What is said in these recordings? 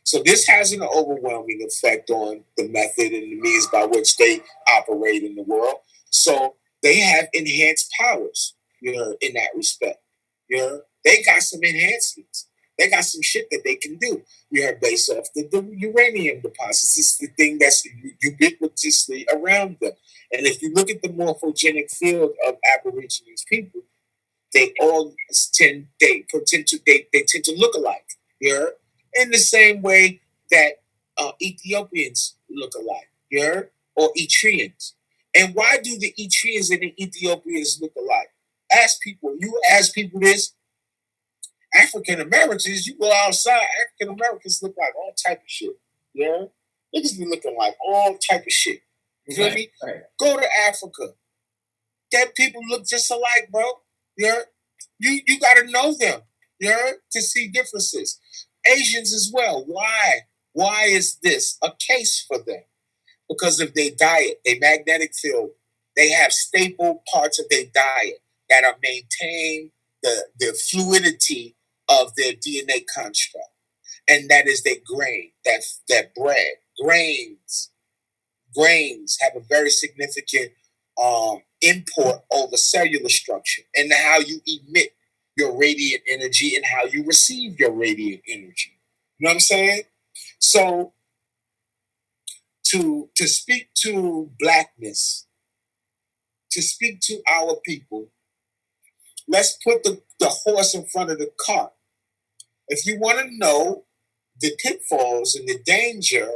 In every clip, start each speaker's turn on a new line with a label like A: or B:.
A: So this has an overwhelming effect on the method and the means by which they operate in the world. So they have enhanced powers, in that respect. They got some enhancements. They got some shit that they can do. Based off the uranium deposits. It's the thing that's ubiquitously around them. And if you look at the morphogenic field of Aborigines people, they all tend to look alike. In the same way that Ethiopians look alike. Or Eritreans. And why do the Eritreans and the Ethiopians look alike? Ask people this. African Americans, you go outside, African Americans look like all type of shit. Niggas be looking like all type of shit. You feel me? Right. Go to Africa. That people look just alike, bro. You gotta know them. To see differences. Asians as well. Why? Why is this a case for them? Because of their diet, their magnetic field. They have staple parts of their diet that are maintained the fluidity of their DNA construct. And that is their grain, that bread. Grains have a very significant import over cellular structure and how you emit your radiant energy and how you receive your radiant energy. You know what I'm saying? So to speak to blackness, to speak to our people, let's put the horse in front of the cart. If you want to know the pitfalls and the danger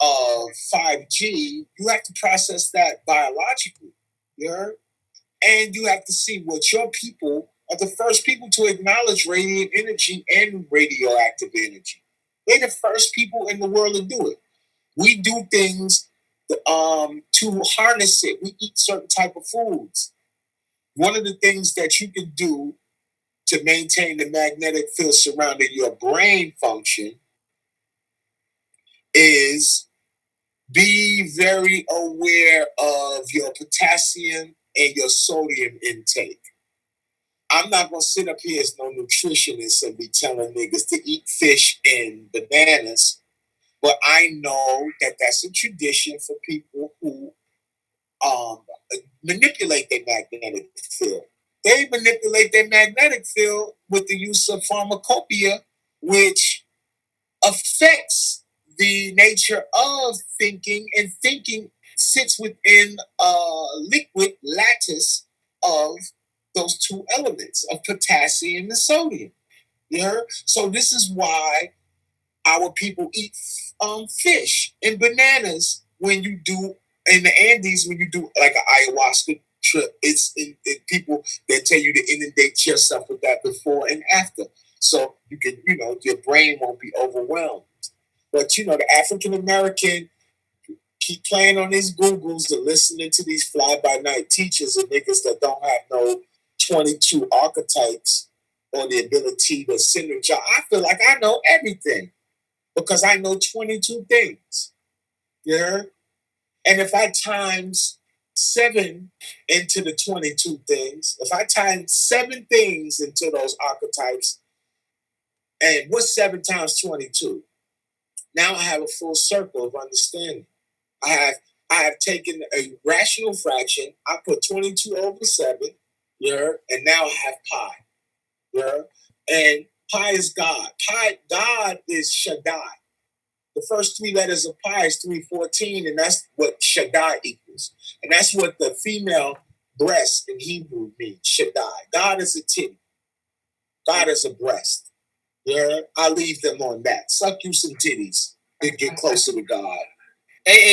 A: of 5G, you have to process that biologically. And you have to see what your people are the first people to acknowledge radiant energy and radioactive energy. They're the first people in the world to do it. We do things to harness it. We eat certain type of foods. One of the things that you can do to maintain the magnetic field surrounding your brain function is be very aware of your potassium and your sodium intake. I'm not going to sit up here as no nutritionist and be telling niggas to eat fish and bananas, but I know that that's a tradition for people who manipulate their magnetic field. They manipulate their magnetic field with the use of pharmacopoeia, which affects the nature of thinking, and thinking sits within a liquid lattice of those two elements of potassium and sodium. So this is why our people eat fish and bananas when you do in the Andes, when you do like an ayahuasca trip. It's people that tell you to inundate yourself with that before and after, so you can, your brain won't be overwhelmed. But the African American keep playing on these Googles and listening to these fly-by-night teachers and niggas that don't have no 22 archetypes or the ability to synergize. I feel like I know everything because I know 22 things. And if I times 7 into the 22 things, if I times 7 things into those archetypes, and what's 7 times 22? Now I have a full circle of understanding. I have taken a rational fraction. I put 22 over 7, and now I have pi, and pi is God. God is Shaddai. The first 3 letters of pi is 314, and that's what Shaddai equals. And that's what the female breast in Hebrew means, Shaddai. God is a titty. God is a breast. I'll leave them on that. Suck you some titties and get closer to God. Hey,